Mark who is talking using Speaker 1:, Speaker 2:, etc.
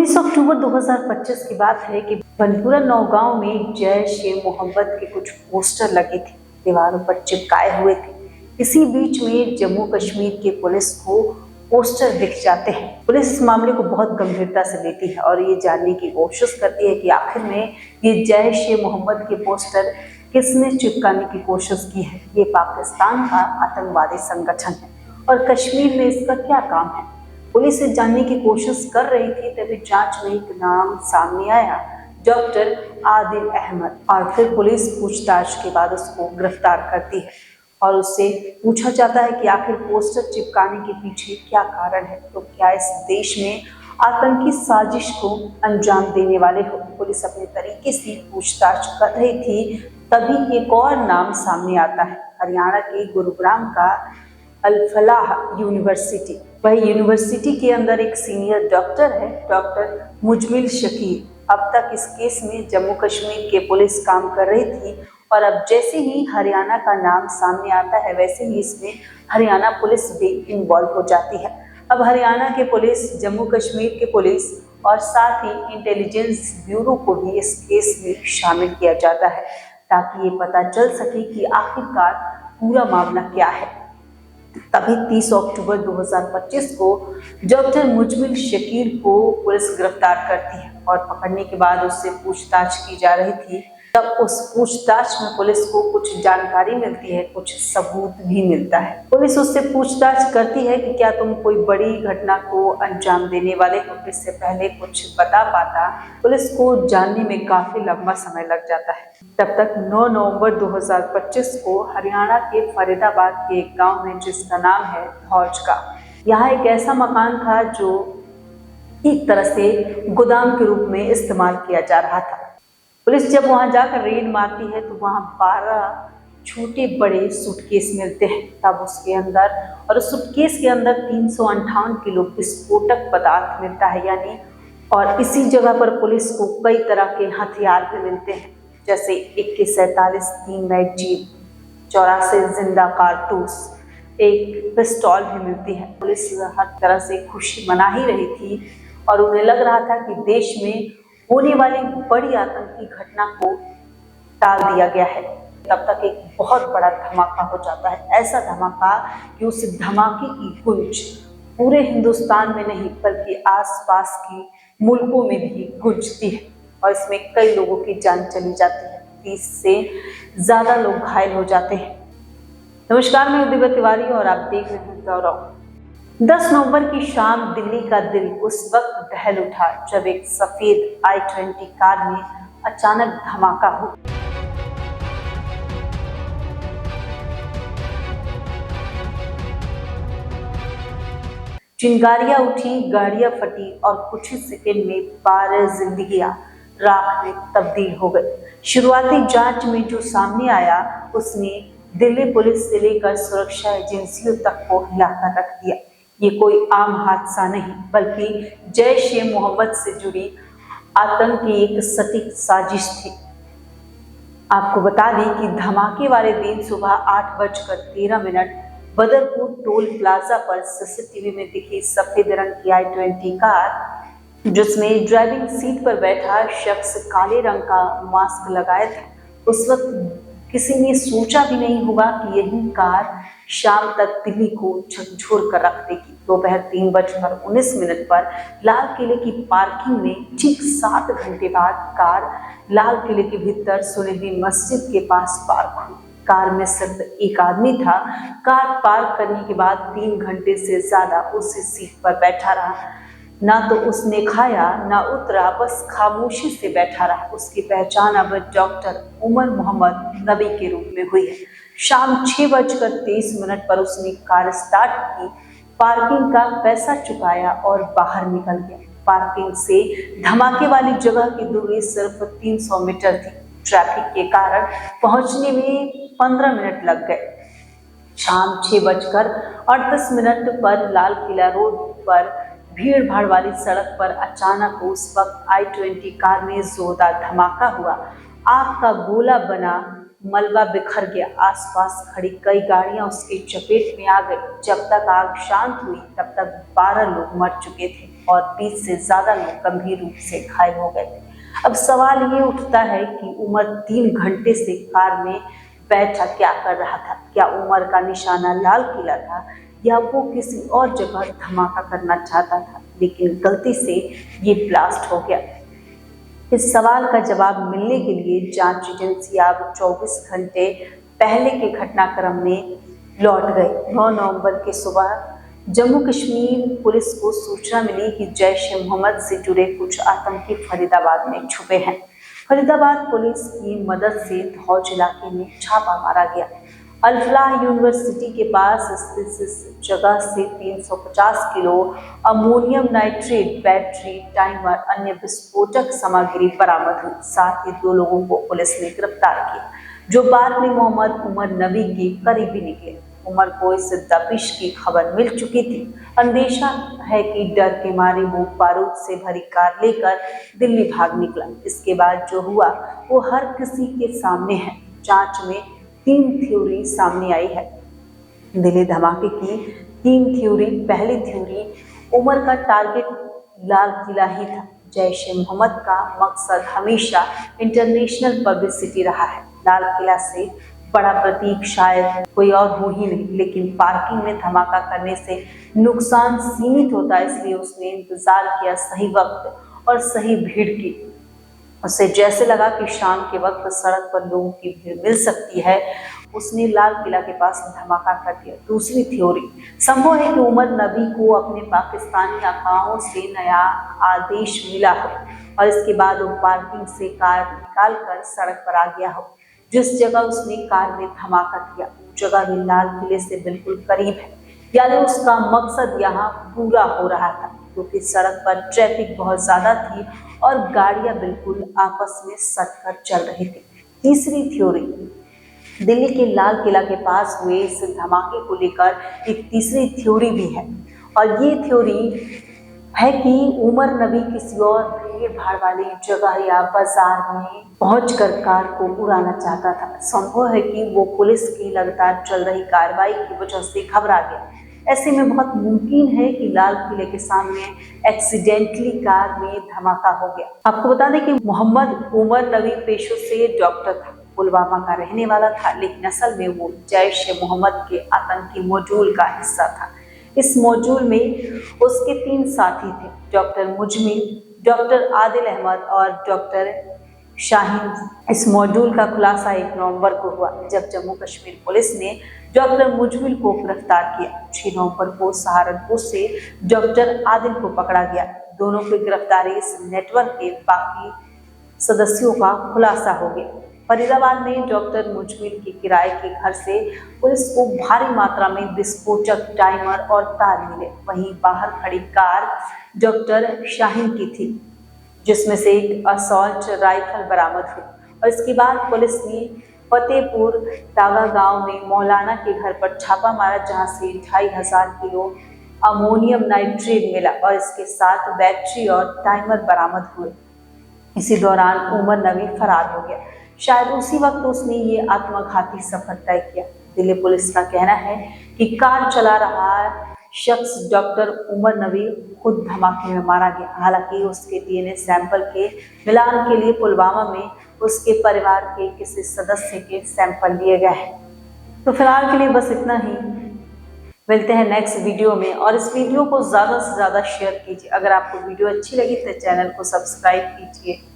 Speaker 1: 19 अक्टूबर 2025 की बात है कि बनपुरा नौगांव में जैश ए मोहम्मद के कुछ पोस्टर लगे थे, दीवारों पर चिपकाए हुए थे। इसी बीच में जम्मू कश्मीर के पुलिस को पोस्टर दिख जाते हैं। पुलिस इस मामले को बहुत गंभीरता से लेती है और ये जानने की कोशिश करती है कि आखिर में ये जैश ए मोहम्मद के पोस्टर किसने चिपकाने की कोशिश की है। ये पाकिस्तान का आतंकवादी संगठन है और कश्मीर में इसका क्या काम है। पुलिस से जानने की कोशिश कर रही थी, तभी जांच में एक नाम सामने आया, डॉक्टर आदिल अहमद। और फिर पुलिस पूछताछ के बाद उसको गिरफ्तार करती है और उससे पूछा जाता है कि आखिर पोस्टर चिपकाने के पीछे क्या कारण है। तो क्या इस देश में आतंकी साजिश को अंजाम देने वाले हो। पुलिस अपने तरीके से पूछताछ कर रही थी, तभी एक और नाम सामने आता है, हरियाणा के गुरुग्राम का अल-फलाह यूनिवर्सिटी। वह यूनिवर्सिटी के अंदर एक सीनियर डॉक्टर है, डॉक्टर मुजमिल शकीर। अब तक इस केस में जम्मू कश्मीर के पुलिस काम कर रही थी और अब जैसे ही हरियाणा का नाम सामने आता है, वैसे ही इसमें हरियाणा पुलिस भी इन्वॉल्व हो जाती है। अब हरियाणा के पुलिस, जम्मू कश्मीर के पुलिस और साथ ही इंटेलिजेंस ब्यूरो को भी इस केस में शामिल किया जाता है, ताकि ये पता चल सके कि आखिरकार पूरा मामला क्या है। तभी 30 अक्टूबर 2025 को डॉक्टर मुजमिल शकीर को पुलिस गिरफ्तार करती है और पकड़ने के बाद उससे पूछताछ की जा रही थी। तब उस पूछताछ में पुलिस को कुछ जानकारी मिलती है, कुछ सबूत भी मिलता है। पुलिस उससे पूछताछ करती है कि क्या तुम कोई बड़ी घटना को अंजाम देने वाले हो, इससे पहले कुछ बता पाता। पुलिस को जानने में काफी लंबा समय लग जाता है। तब तक 9 नवंबर 2025 को हरियाणा के फरीदाबाद के एक गाँव में, जिसका नाम है धौज का, यहाँ एक ऐसा मकान था जो एक तरह से गोदाम के रूप में इस्तेमाल किया जा रहा था। पुलिस जब वहां जाकर रेड मारती है तो वहां 12 छोटे बड़े सूटकेस मिलते हैं। तब उसके अंदर और उस सूटकेस के अंदर 358 किलो विस्फोटक पदार्थ मिलता है, यानी। और इसी जगह पर पुलिस को कई तरह के हथियार भी मिलते हैं, जैसे AK-47 3 मैगजीन, 84 जिंदा कारतूस, एक पिस्तौल भी मिलती है। पुलिस हर तरह से खुशी मना ही रही थी और उन्हें लग रहा था कि देश में होने वाली बड़ी आतंकी घटना को टाल दिया गया है। तब तक एक बहुत बड़ा धमाका हो जाता है, ऐसा धमाका कि उस धमाके की गूंज पूरे हिंदुस्तान में नहीं बल्कि आसपास के मुल्कों में भी गूंजती है और इसमें कई लोगों की जान चली जाती है, 30 से ज्यादा लोग घायल हो जाते हैं। नमस्कार, मैं दिव्या तिवारी और आप देख रहे हैं गौरव। 10 नवंबर की शाम दिल्ली का दिल उस वक्त दहल उठा जब एक सफेद I-20 कार में अचानक धमाका हुआ। चिंगारियां उठी, गाड़ियां फटी और कुछ ही सेकंड में 12 जिंदगियां राख में तब्दील हो गई। शुरुआती जांच में जो सामने आया, उसने दिल्ली पुलिस से लेकर सुरक्षा एजेंसियों तक को हिलाकर रख दिया। ये कोई आम हादसा नहीं, बल्कि जैश ए मोहम्मद से जुड़ी आतंक की एक सटीक साजिश थी। आपको बता दें कि धमाके वाले दिन सुबह 8:13 बदरपुर टोल प्लाजा पर CCTV में दिखी सफेद रंग की I-20 कार, जिसमें ड्राइविंग सीट पर बैठा शख्स काले रंग का मास्क लगाया था। उस वक्त किसी ने सोचा भी नहीं होगा कि यही कार शाम तक दिल्ली को झकझोर कर रख देगी। दोपहर 3:19 पर लाल किले की पार्किंग में ठीक 7 घंटे बाद कार लाल किले के भीतर सुनहरी मस्जिद के पास पार्क हुई। कार में सिर्फ एक आदमी था। कार पार्क करने के बाद 3 घंटे से ज्यादा उसी सीट पर बैठा रहा। ना तो उसने खाया ना उतरा, बस खामोशी से बैठा रहा। उसकी पहचान अब डॉक्टर उमर मोहम्मद नबी के रूप में हुई है। शाम 6:23 पर उसने कार स्टार्ट की, पार्किंग का पैसा चुकाया और बाहर निकल गया। पार्किंग से धमाके वाली जगह की दूरी सिर्फ 300 मीटर थी। ट्रैफिक के कारण पहुंचने में 15 मिनट लग गए। शाम 6:38 पर लाल किला रोड पर भीड़ भाड़ वाली सड़क पर अचानक उस वक्त I-20 कार में जोरदार धमाका हुआ। आग का गोला बना मलबा बिखर गया। आसपास खड़ी कई गाड़ियां उसके चपेट में आ गई। जब तक आग शांत हुई तब तक 12 लोग मर चुके थे और 20 से ज्यादा लोग गंभीर रूप से घायल हो गए थे। अब सवाल ये उठता है कि उमर 3 घंटे से कार में बैठा क्या कर रहा था? क्या उमर का निशाना लाल किला था या वो किसी और जगह धमाका करना चाहता था, लेकिन गलती से ये ब्लास्ट हो गया? इस सवाल का जवाब मिलने के लिए जांच एजेंसी अब 24 घंटे पहले के घटनाक्रम में लौट गई। 9 नवंबर के सुबह जम्मू कश्मीर पुलिस को सूचना मिली कि जैश ए मोहम्मद से जुड़े कुछ आतंकी फरीदाबाद में छुपे हैं। फरीदाबाद पुलिस की मदद से धौज इलाके में छापा मारा गया। अल-फलाह यूनिवर्सिटी के पास स्थित इस जगह से 350 kilo ammonium nitrate, battery, timer, अन्य विस्फोटक सामग्री बरामद हुई। साथ ही 2 लोगों को पुलिस ने गिरफ्तार किया, जो बाद में मोहम्मद उमर नबी के करीबी निकले। उमर को इस दबिश की खबर मिल चुकी थी। अंदेशा है कि डर के मारे वो बारूद से भरी कार लेकर दिल्ली भाग निकला। इसके बाद जो हुआ वो हर किसी के सामने है। जांच में 3 थ्योरी सामने आई है। दिल्ली धमाके की 3 थ्योरी। पहली थ्योरी, उमर का टारगेट लाल किला ही था। जैश ए मोहम्मद का मकसद हमेशा इंटरनेशनल पब्लिसिटी रहा है। लाल किला से बड़ा प्रतीक शायद कोई और हो ही नहीं, लेकिन पार्किंग में धमाका करने से नुकसान सीमित होता है, इसलिए उसने इंतजार किया सही वक्त और सही भीड़ की। उसे जैसे लगा कि शाम के वक्त सड़क पर लोगों की भीड़ मिल सकती है, उसने लाल किला के पास धमाका कर दिया। दूसरी थ्योरी, संभव है कि उमर नबी को अपने पाकिस्तानी आकाओं से नया आदेश मिला हो और इसके बाद वो पार्किंग से कार निकालकर सड़क पर आ गया हो। जिस जगह उसने कार में धमाका किया वो जगह भी लाल किले से बिल्कुल करीब है, यानी उसका मकसद यहाँ पूरा हो रहा था, क्योंकि सड़क पर ट्रैफिक बहुत ज्यादा थी और गाड़ियां बिल्कुल आपस में सटकर चल रही थी। तीसरी थ्योरी, दिल्ली के लाल किला के पास हुए इस धमाके को लेकर एक तीसरी थ्योरी भी है, और ये थ्योरी है कि उमर नबी किसी और भीड़ भाड़ वाली जगह या बाजार में पहुंचकर कार को उड़ाना चाहता था। संभव है कि वो पुलिस की लगातार चल रही कार्रवाई की वजह से घबरा गया। ऐसे में बहुत मुमकिन है कि लाल किले के सामने एक्सीडेंटली कार में धमाका हो गया। आपको बता दें कि मोहम्मद उमर नबी पेशे से डॉक्टर था, पुलवामा का रहने वाला था, लेकिन असल में वो जैश ए मोहम्मद के आतंकी मॉड्यूल का हिस्सा था। इस मॉड्यूल में उसके 3 साथी थे, डॉक्टर मुजमिल, डॉक्टर आदिल अहमद और डॉक्टर शाहीन। इस मॉड्यूल का खुलासा 1 नवंबर को हुआ, जब जम्मू कश्मीर पुलिस ने डॉक्टर मुजमिल को गिरफ्तार किया। 6 नवंबर को सहारनपुर से डॉक्टर आदिल को पकड़ा गया। दोनों की गिरफ्तारी इस नेटवर्क के बाकी सदस्यों का खुलासा हो गया। फरीदाबाद में डॉक्टर मुजमिल के किराए के घर से पुलिस को भारी मात्रा में विस्फोटक, टाइमर और तार मिले। वहीं बाहर खड़ी कार डॉक्टर शाहीन की थी, जिसमें से एक असॉल्ट राइफल बरामद हुई। और इसके बाद पुलिस ने फतेहपुर टागा गांव में मौलाना के घर पर छापा मारा, जहां से 2500 किलो अमोनियम नाइट्रेट मिला और इसके साथ बैटरी और टाइमर बरामद हुए। इसी दौरान उमर नबी फरार हो गया। शायद उसी वक्त उसने ये आत्मघाती सफर तय किया। दिल्ली पुलिस का कहना है कि कार चला रहा शख्स डॉक्टर उमर नबी खुद धमाके में मारा गया। हालांकि उसके डीएनए सैंपल के मिलान के लिए पुलवामा में उसके परिवार के किसी सदस्य के सैंपल लिए गए हैं। तो फिलहाल के लिए बस इतना ही। मिलते हैं नेक्स्ट वीडियो में, और इस वीडियो को ज़्यादा से ज़्यादा शेयर कीजिए। अगर आपको वीडियो अच्छी लगी तो चैनल को सब्सक्राइब कीजिए।